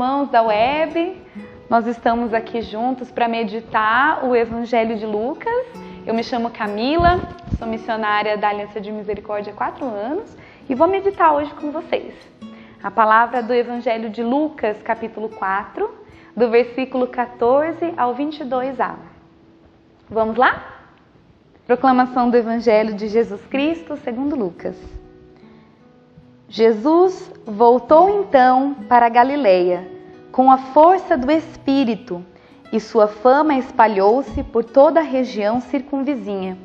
irmãos da web, nós estamos aqui juntos para meditar o Evangelho de Lucas. Eu me chamo Camila, sou missionária da Aliança de Misericórdia há 4 anos e vou meditar hoje com vocês. A palavra do Evangelho de Lucas, capítulo 4, do versículo 14 ao 22a. Vamos lá? Proclamação do Evangelho de Jesus Cristo segundo Lucas. Jesus voltou então para a Galileia, com a força do Espírito, e sua fama espalhou-se por toda a região circunvizinha.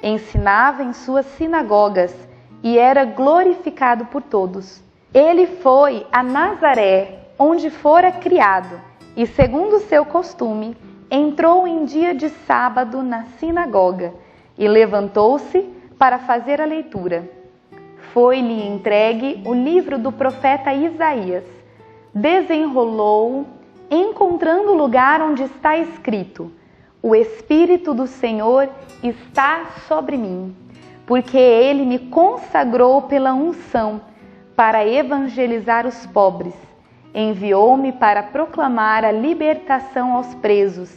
Ensinava em suas sinagogas e era glorificado por todos. Ele foi a Nazaré, onde fora criado, e segundo seu costume, entrou em dia de sábado na sinagoga e levantou-se para fazer a leitura. Foi-lhe entregue o livro do profeta Isaías. Desenrolou-o, encontrando o lugar onde está escrito: O Espírito do Senhor está sobre mim, porque ele me consagrou pela unção para evangelizar os pobres. Enviou-me para proclamar a libertação aos presos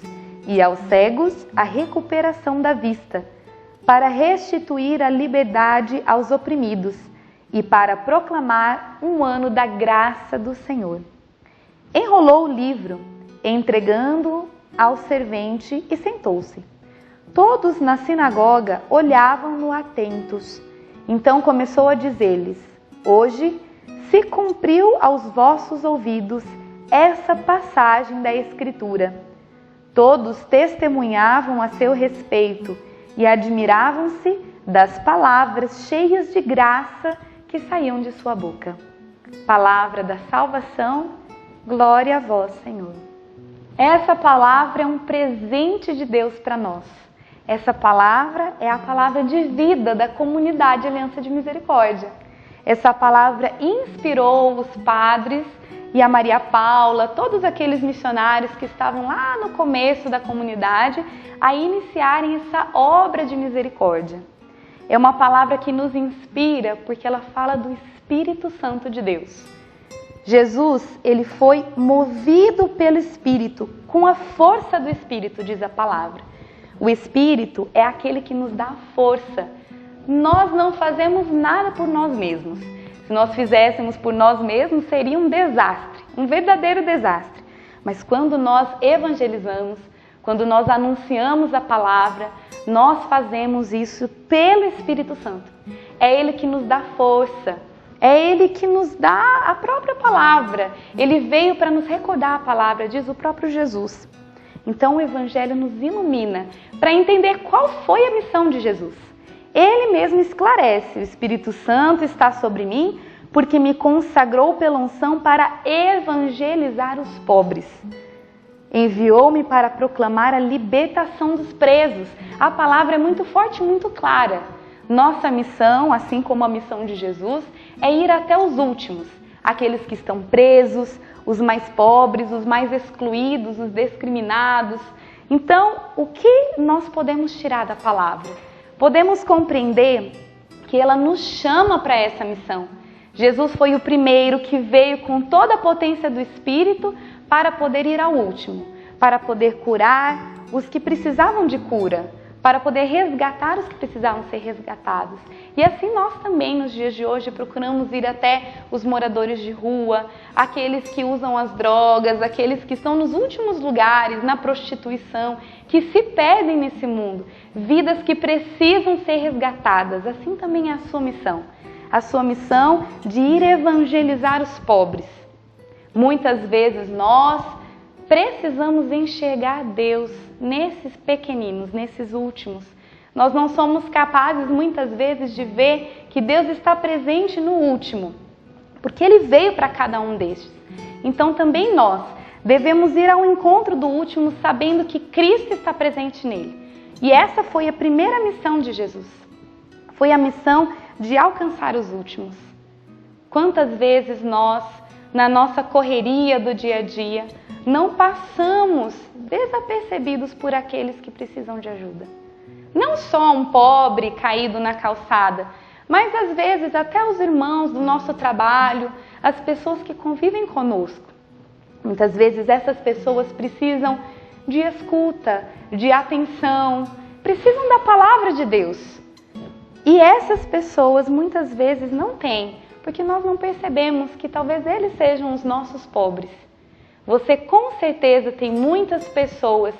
e aos cegos a recuperação da vista, para restituir a liberdade aos oprimidos e para proclamar um ano da graça do Senhor. Enrolou o livro, entregando-o ao servente e sentou-se. Todos na sinagoga olhavam-no atentos. Então começou a dizer-lhes: Hoje se cumpriu aos vossos ouvidos essa passagem da Escritura. Todos testemunhavam a seu respeito e admiravam-se das palavras cheias de graça que saíam de sua boca. Palavra da salvação, glória a vós, Senhor. Essa palavra é um presente de Deus para nós. Essa palavra é a palavra de vida da comunidade Aliança de Misericórdia. Essa palavra inspirou os padres e a Maria Paula, todos aqueles missionários que estavam lá no começo da comunidade, a iniciarem essa obra de misericórdia. É uma palavra que nos inspira porque ela fala do Espírito Santo de Deus. Jesus, ele foi movido pelo Espírito, com a força do Espírito, diz a palavra. O Espírito é aquele que nos dá força. Nós não fazemos nada por nós mesmos. Se nós fizéssemos por nós mesmos, seria um desastre, um verdadeiro desastre. Mas quando nós evangelizamos, quando nós anunciamos a palavra, nós fazemos isso pelo Espírito Santo. É Ele que nos dá força, é Ele que nos dá a própria palavra. Ele veio para nos recordar a palavra, diz o próprio Jesus. Então o Evangelho nos ilumina para entender qual foi a missão de Jesus. Ele mesmo esclarece: o Espírito Santo está sobre mim porque me consagrou pela unção para evangelizar os pobres. Enviou-me para proclamar a libertação dos presos. A palavra é muito forte e muito clara. Nossa missão, assim como a missão de Jesus, é ir até os últimos, aqueles que estão presos, os mais pobres, os mais excluídos, os discriminados. Então, o que nós podemos tirar da palavra? Podemos compreender que ela nos chama para essa missão. Jesus foi o primeiro que veio com toda a potência do Espírito para poder ir ao último, para poder curar os que precisavam de cura, para poder resgatar os que precisavam ser resgatados. E assim nós também, nos dias de hoje, procuramos ir até os moradores de rua, aqueles que usam as drogas, aqueles que estão nos últimos lugares, na prostituição, que se perdem nesse mundo, vidas que precisam ser resgatadas. Assim também é a sua missão de ir evangelizar os pobres. Muitas vezes nós precisamos enxergar Deus nesses pequeninos, nesses últimos. Nós não somos capazes muitas vezes de ver que Deus está presente no último, porque Ele veio para cada um destes. Então também nós devemos ir ao encontro do último sabendo que Cristo está presente nele. E essa foi a primeira missão de Jesus. Foi a missão de alcançar os últimos. Quantas vezes nós, na nossa correria do dia a dia, não passamos desapercebidos por aqueles que precisam de ajuda? Não só um pobre caído na calçada, mas às vezes até os irmãos do nosso trabalho, as pessoas que convivem conosco. Muitas vezes essas pessoas precisam de escuta, de atenção, precisam da palavra de Deus. E essas pessoas muitas vezes não têm, porque nós não percebemos que talvez eles sejam os nossos pobres. Você com certeza tem muitas pessoas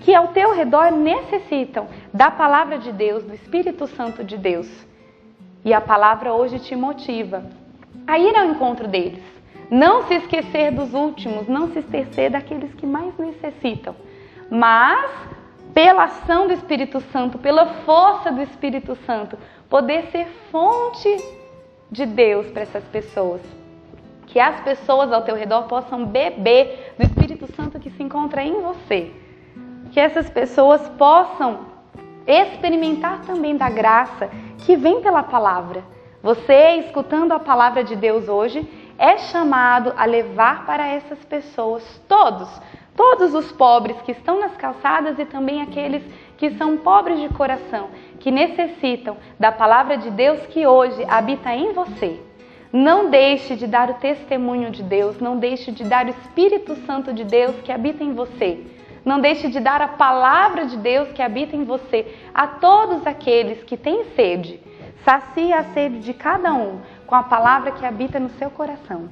que ao teu redor necessitam da palavra de Deus, do Espírito Santo de Deus. E a palavra hoje te motiva a ir ao encontro deles. Não se esquecer dos últimos, não se esquecer daqueles que mais necessitam. Mas, pela ação do Espírito Santo, pela força do Espírito Santo, poder ser fonte de Deus para essas pessoas. Que as pessoas ao teu redor possam beber do Espírito Santo que se encontra em você. Que essas pessoas possam experimentar também da graça que vem pela palavra. Você, escutando a palavra de Deus hoje, é chamado a levar para essas pessoas, todos os pobres que estão nas calçadas e também aqueles que são pobres de coração, que necessitam da palavra de Deus que hoje habita em você. Não deixe de dar o testemunho de Deus, não deixe de dar o Espírito Santo de Deus que habita em você. Não deixe de dar a palavra de Deus que habita em você a todos aqueles que têm sede. Sacie a sede de cada um com a palavra que habita no seu coração.